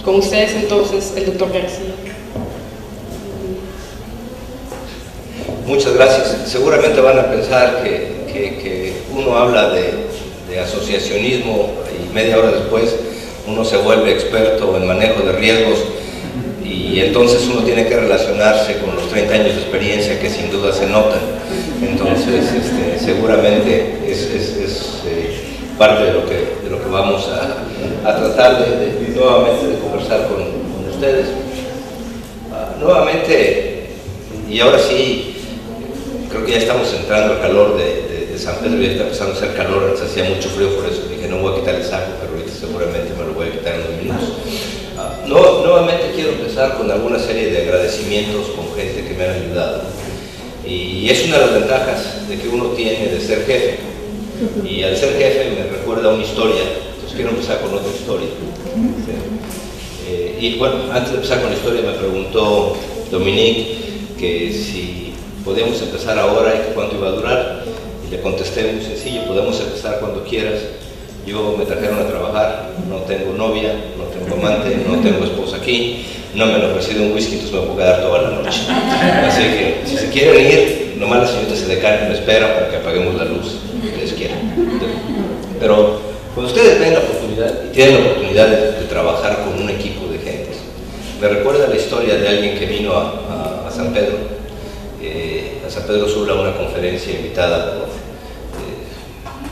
Con ustedes entonces, el doctor García. Muchas gracias. Seguramente van a pensar que uno habla de asociacionismo y media hora después uno se vuelve experto en manejo de riesgos y entonces uno tiene que relacionarse con los 30 años de experiencia que sin duda se notan. Entonces seguramente es parte de lo que vamos a tratar nuevamente de conversar con ustedes. Nuevamente, y ahora sí, creo que ya estamos entrando al calor de San Pedro, ya está empezando a hacer calor, antes hacía mucho frío, por eso dije no voy a quitar el saco, pero ahorita seguramente me lo voy a quitar en unos minutos. Nuevamente quiero empezar con alguna serie de agradecimientos con gente que me han ayudado. Y es una de las ventajas de que uno tiene de ser jefe. Y al ser jefe me recuerda una historia, entonces quiero empezar con otra historia. Y bueno, antes de empezar con la historia me preguntó Dominique que si podíamos empezar ahora y que cuánto iba a durar. Y le contesté muy sencillo, podemos empezar cuando quieras. Yo me trajeron a trabajar, no tengo novia, no tengo amante, no tengo esposa aquí, no me han ofrecido un whisky, entonces me puedo quedar toda la noche. Así que si se quieren ir, nomás la señorita se decana, me espera para que apaguemos la luz que les quiera. Pero cuando ustedes ven la oportunidad y tienen la oportunidad de trabajar con un equipo de gentes, me recuerda la historia de alguien que vino a San Pedro, a San Pedro Sula, a una conferencia invitada por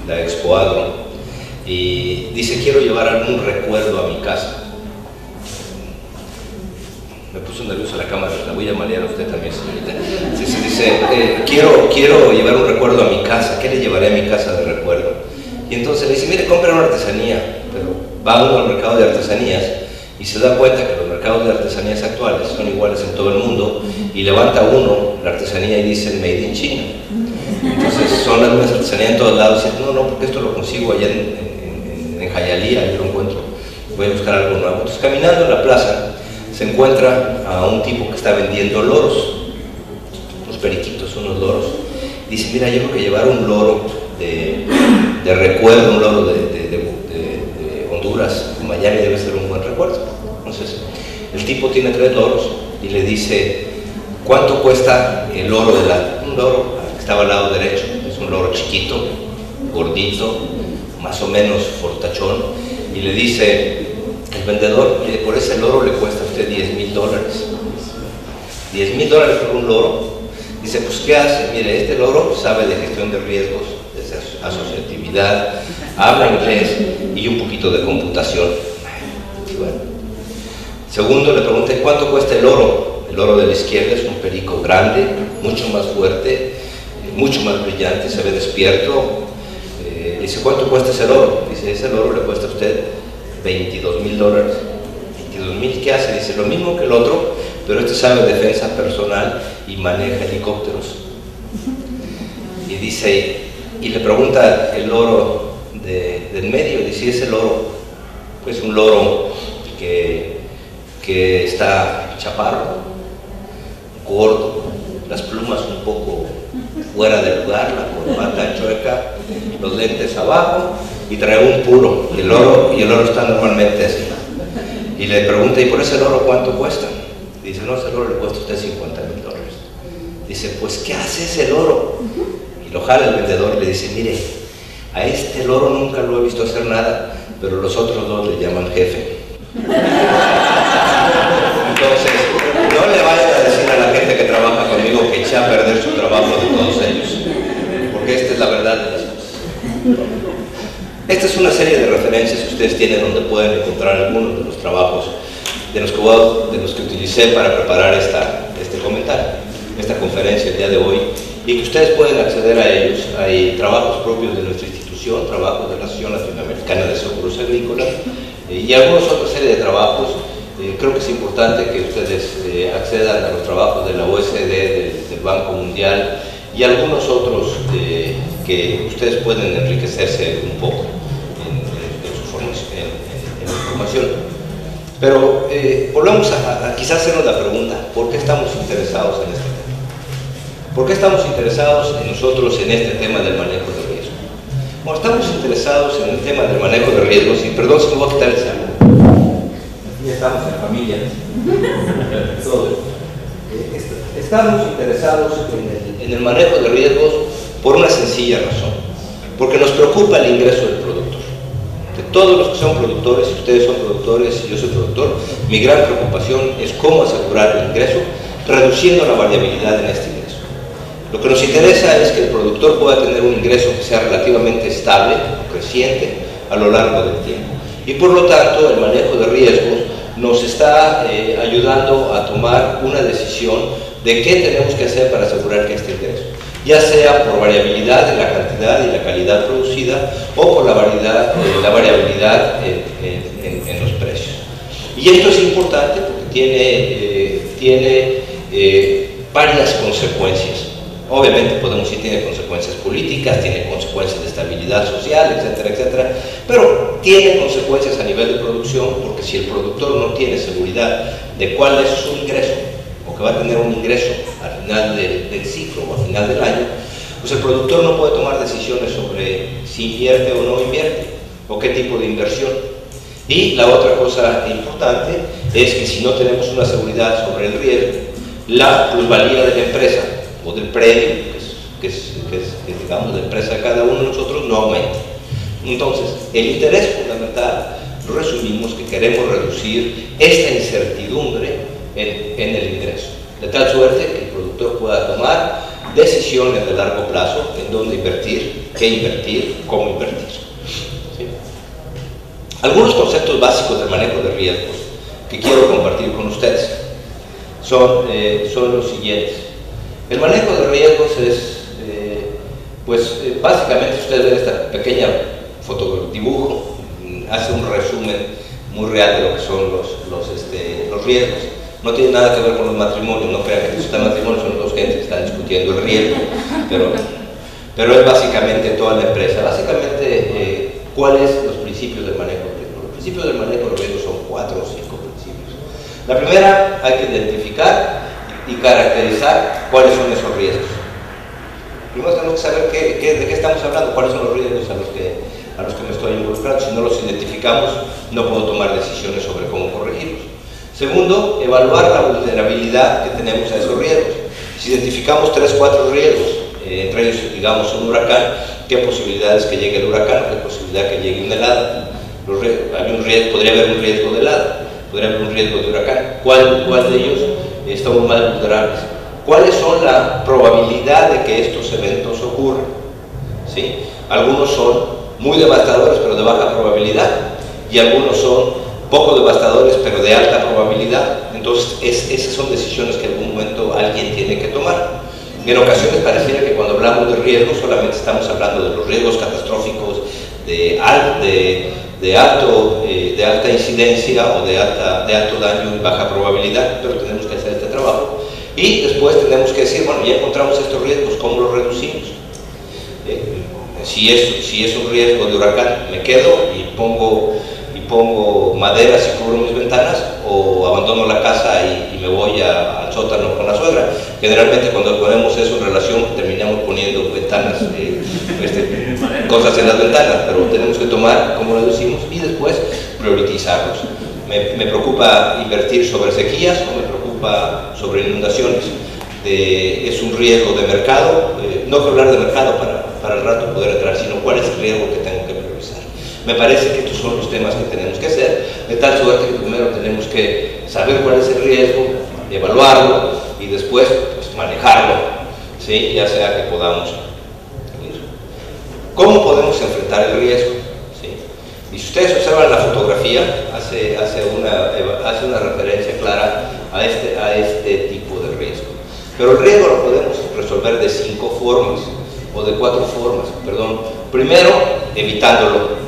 la Expo Agro, y dice, quiero llevar algún recuerdo a mi casa. Me puso nervioso la cámara, la voy a marear a usted también, señorita. Dice, quiero llevar un recuerdo a mi casa, ¿qué le llevaré a mi casa de recuerdo? Y entonces le dice, mire, compre una artesanía, pero va uno al mercado de artesanías y se da cuenta que los mercados de artesanías actuales son iguales en todo el mundo y levanta uno la artesanía y dice Made in China. Entonces son las mismas artesanías en todos lados y dice, no, porque esto lo consigo allá en Jayalía, yo lo encuentro, voy a buscar algo nuevo. Entonces caminando en la plaza se encuentra a un tipo que está vendiendo loros, unos periquitos, unos loros. Dice, mira, yo creo que llevar un loro de recuerdo, un loro de Honduras, de Miami, debe ser un buen recuerdo. Entonces el tipo tiene 3 loros y le dice, ¿cuánto cuesta el loro un loro que estaba al lado derecho? Es un loro chiquito, gordito, más o menos fortachón, y le dice el vendedor, por ese loro le cuesta a usted $10,000. $10,000 por un loro. Dice, pues ¿qué hace? Mire, este loro sabe de gestión de riesgos, de asociatividad, habla inglés y un poquito de computación. Bueno. Segundo, le pregunté, ¿cuánto cuesta el loro? El loro de la izquierda es un perico grande, mucho más fuerte, mucho más brillante, se ve despierto. Dice, ¿cuánto cuesta ese loro? Dice, ese loro le cuesta a usted $22,000. $22,000, ¿qué hace? Dice, lo mismo que el otro, pero este sabe defensa personal y maneja helicópteros. Y dice, y le pregunta el loro del medio, dice, ese loro, pues un loro que está chaparro, gordo, las plumas un poco fuera del lugar, la corbata chueca, los lentes abajo y trae un puro, y el loro está normalmente así. Y le pregunta, ¿y por ese loro cuánto cuesta? Dice, no, ese loro le cuesta a usted $50,000. Dice, pues ¿qué hace ese loro? Y lo jala el vendedor y le dice, mire, a este loro nunca lo he visto hacer nada, pero los otros dos le llaman jefe. Entonces, no le vayan a decir a la gente que trabaja conmigo que eché a perder su trabajo de todos ellos, porque esta es la verdad de las cosas. Esta es una serie de referencias que ustedes tienen donde pueden encontrar algunos de los trabajos de los que utilicé para preparar este comentario, esta conferencia el día de hoy, y que ustedes pueden acceder a ellos. Hay trabajos propios de nuestra institución, trabajos de la Asociación Latinoamericana de Seguros Agrícolas y algunos otra serie de trabajos. Creo que es importante que ustedes accedan a los trabajos de la OSD, del Banco Mundial y algunos otros que ustedes pueden enriquecerse un poco en su formación, en la información. Pero volvamos a quizás hacernos la pregunta, ¿por qué estamos interesados en este tema? ¿Por qué estamos interesados nosotros en este tema del manejo de riesgo? Bueno, estamos interesados en el tema del manejo de riesgos, y perdón si me voy a quitar el saco. Ya estamos en estamos interesados en el manejo de riesgos por una sencilla razón, porque nos preocupa el ingreso del productor. De todos los que son productores, si ustedes son productores y yo soy productor, mi gran preocupación es cómo asegurar el ingreso, reduciendo la variabilidad en este ingreso. Lo que nos interesa es que el productor pueda tener un ingreso que sea relativamente estable, creciente, a lo largo del tiempo. Y por lo tanto, el manejo de riesgos nos está ayudando a tomar una decisión de qué tenemos que hacer para asegurar que este ingreso, ya sea por variabilidad en la cantidad y la calidad producida o por la variabilidad en los precios. Y esto es importante porque tiene varias consecuencias. Obviamente podemos decir que tiene consecuencias políticas, tiene consecuencias de estabilidad social, etcétera, etcétera, pero tiene consecuencias a nivel de producción, porque si el productor no tiene seguridad de cuál es su ingreso, o que va a tener un ingreso al final del ciclo o al final del año, pues el productor no puede tomar decisiones sobre si invierte o no invierte, o qué tipo de inversión. Y la otra cosa importante es que si no tenemos una seguridad sobre el riesgo, la plusvalía de la empresa o del predio, que es digamos la empresa de cada uno de nosotros, no aumenta. Entonces, el interés fundamental, lo resumimos, que queremos reducir esta incertidumbre en el ingreso, de tal suerte que el productor pueda tomar decisiones de largo plazo en dónde invertir, qué invertir, cómo invertir. ¿Sí? Algunos conceptos básicos del manejo de riesgos que quiero compartir con ustedes son los siguientes. El manejo de riesgos es, básicamente ustedes ven esta pequeña dibujo, hace un resumen muy real de lo que son los riesgos. No tiene nada que ver con los matrimonios, no crean que estos matrimonios son dos gentes que están discutiendo el riesgo, pero es básicamente toda la empresa. Básicamente, ¿cuáles son los principios del manejo de riesgo? Los principios del manejo de riesgo son 4 o 5 principios. La primera, hay que identificar y caracterizar cuáles son esos riesgos. Primero tenemos que saber de qué estamos hablando, cuáles son los riesgos a los que me estoy involucrando. Si no los identificamos, no puedo tomar decisiones sobre cómo corregirlos. Segundo, evaluar la vulnerabilidad que tenemos a esos riesgos. Si identificamos 3 o 4 riesgos, entre ellos, digamos, un huracán, ¿qué posibilidades que llegue el huracán? ¿Qué posibilidad que llegue una helada? Podría haber un riesgo de helada, podría haber un riesgo de huracán. ¿Cuál de ellos estamos más vulnerables? ¿Cuáles son la probabilidad de que estos eventos ocurran? ¿Sí? Algunos son muy devastadores pero de baja probabilidad, y algunos son poco devastadores pero de alta probabilidad. Entonces esas son decisiones que en algún momento alguien tiene que tomar. En ocasiones pareciera que cuando hablamos de riesgos solamente estamos hablando de los riesgos catastróficos de alta incidencia o de alto daño y baja probabilidad, pero tenemos que hacer este trabajo. Y después tenemos que decir, bueno, ya encontramos estos riesgos, ¿cómo los reducimos? Si es un riesgo de huracán, me quedo y pongo maderas y cubro mis ventanas, o abandono la casa y me voy al sótano con la suegra. Generalmente cuando ponemos eso en relación terminamos poniendo ventanas, cosas en las ventanas, pero tenemos que tomar cómo lo decimos y después priorizarlos. Me preocupa invertir sobre sequías o me preocupa sobre inundaciones. Es un riesgo de mercado, no quiero hablar de mercado para el rato poder entrar, sino cuál es el riesgo que tengo que priorizar. Me parece que estos son los temas que tenemos que hacer, de tal suerte que primero tenemos que saber cuál es el riesgo, evaluarlo y después manejarlo, ¿sí? Ya sea que podamos ir. ¿Cómo podemos enfrentar el riesgo? ¿Sí? Y si ustedes observan la fotografía, hace una referencia clara a este tipo de riesgo. Pero el riesgo lo podemos resolver de 5 formas, o de 4 formas, perdón. Primero, evitándolo.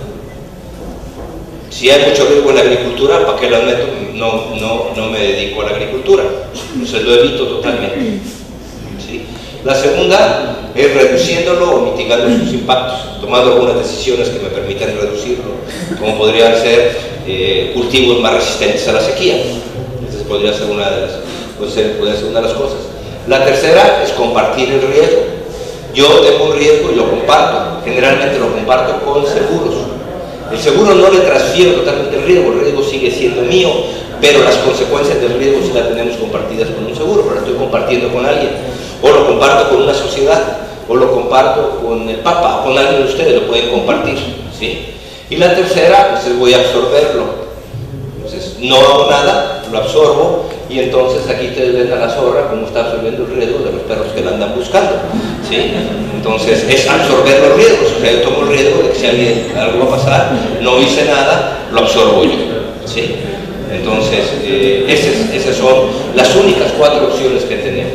Si hay mucho riesgo en la agricultura, ¿para qué lo meto? No me dedico a la agricultura, entonces lo evito totalmente. ¿Sí? La segunda es reduciéndolo o mitigando sus impactos, tomando algunas decisiones que me permitan reducirlo, como podrían ser cultivos más resistentes a la sequía. Esa podría ser una de las cosas. La tercera es compartir el riesgo. Yo tengo un riesgo y lo comparto, generalmente lo comparto con seguros. El seguro no le transfiero totalmente el riesgo sigue siendo mío, pero las consecuencias del riesgo sí las tenemos compartidas con un seguro, pero lo estoy compartiendo con alguien, o lo comparto con una sociedad, o lo comparto con el Papa, o con alguien de ustedes, lo pueden compartir, ¿sí? Y la tercera, pues voy a absorberlo. Entonces, no hago nada, lo absorbo, y entonces aquí ustedes ven a la zorra como está absorbiendo el riesgo de los perros que la andan buscando, ¿sí? Entonces, es absorber los riesgos, o sea, yo tomo el riesgo de que si algo va a pasar, no hice nada, lo absorbo yo, ¿sí? Entonces, esas son las únicas 4 opciones que tenemos.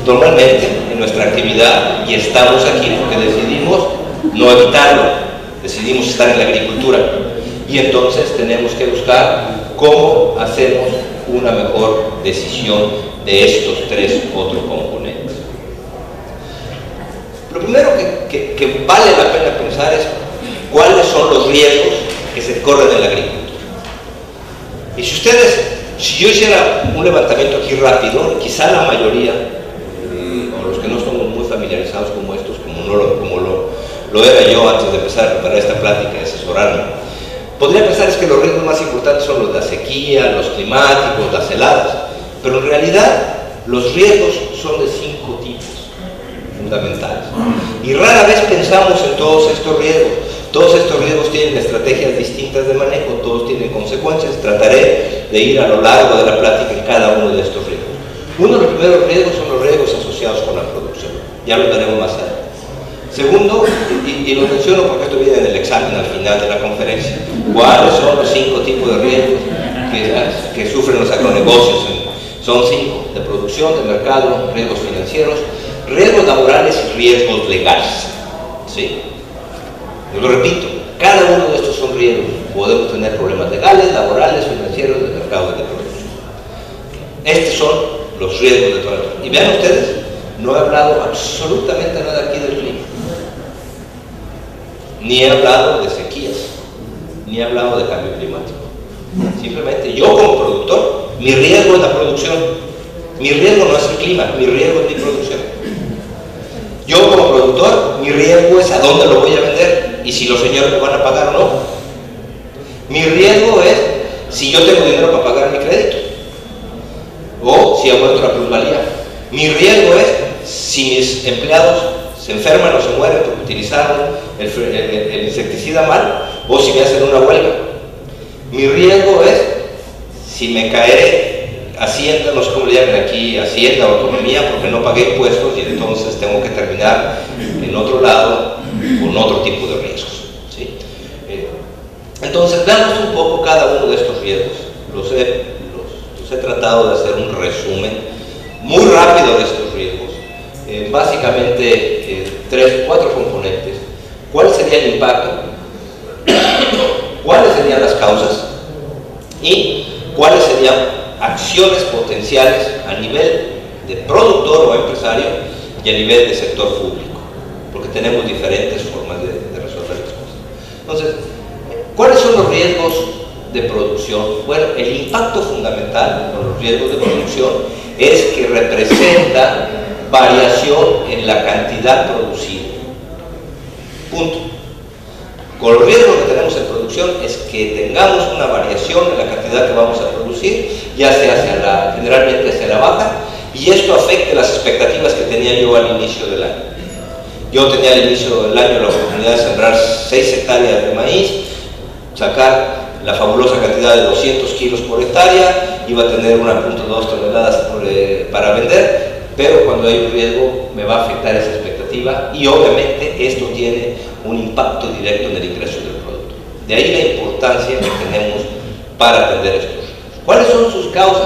Normalmente, en nuestra actividad, y estamos aquí porque decidimos no evitarlo, decidimos estar en la agricultura, y entonces tenemos que buscar cómo hacemos una mejor decisión de estos 3 otros componentes. Lo primero que vale la pena pensar es cuáles son los riesgos que se corren en la agricultura. Y si yo hiciera un levantamiento aquí rápido, quizá la mayoría, o los que no estamos muy familiarizados como estos, como lo era yo antes de empezar a preparar esta plática y asesorarme, podría pensar es que los riesgos más importantes son los de la sequía, los climáticos, las heladas, pero en realidad los riesgos son de 5 tipos fundamentales. Y rara vez pensamos en todos estos riesgos. Todos estos riesgos tienen estrategias distintas de manejo, todos tienen consecuencias. Trataré de ir a lo largo de la plática en cada uno de estos riesgos. Uno de los primeros riesgos son los riesgos asociados con la producción. Ya lo veremos más adelante. Segundo, y lo menciono porque esto viene en el examen al final de la conferencia, ¿cuáles son los 5 tipos de riesgos que sufren los agronegocios? Son 5: de producción, de mercado, riesgos financieros, riesgos laborales y riesgos legales, ¿sí? Yo lo repito, cada uno de estos son riesgos. Podemos tener problemas legales, laborales, financieros, de mercado y de producción. Estos son los riesgos de todas las. Y vean ustedes, no he hablado absolutamente nada aquí del clima. Ni he hablado de sequías, ni he hablado de cambio climático. Simplemente yo como productor, mi riesgo es la producción. Mi riesgo no es el clima, mi riesgo es mi producción. Yo como productor, mi riesgo es a dónde lo voy a vender y si los señores me van a pagar o no. Mi riesgo es si yo tengo dinero para pagar mi crédito o si aumento la plusvalía. Mi riesgo es si mis empleados se enferman o se mueren porque utilizaron el insecticida mal, o si me hacen una huelga. Mi riesgo es si me caeré Hacienda, no sé cómo le llaman aquí, Hacienda o Economía, porque no pagué impuestos y entonces tengo que terminar en otro lado con otro tipo de riesgos, ¿sí? Entonces veamos un poco cada uno de estos riesgos. Los he tratado de hacer un resumen muy rápido de estos riesgos. Básicamente 4 componentes. ¿Cuál sería el impacto? ¿Cuáles serían las causas? Y ¿cuáles serían acciones potenciales a nivel de productor o empresario y a nivel de sector público? Porque tenemos diferentes formas de resolver las cosas. Entonces, ¿cuáles son los riesgos de producción? Bueno, el impacto fundamental de los riesgos de producción es que representa variación en la cantidad producida. Punto. Con los riesgos que tenemos en producción es que tengamos una variación en la cantidad que vamos a producir, ya sea generalmente hacia la baja, y esto afecte las expectativas que tenía yo al inicio del año. Yo tenía al inicio del año la oportunidad de sembrar 6 hectáreas de maíz, sacar la fabulosa cantidad de 200 kilos por hectárea, iba a tener 1.2 toneladas para vender, pero cuando hay un riesgo me va a afectar esa expectativa y obviamente esto tiene un impacto directo en el ingreso del producto. De ahí la importancia que tenemos para atender estos riesgos. ¿Cuáles son sus causas?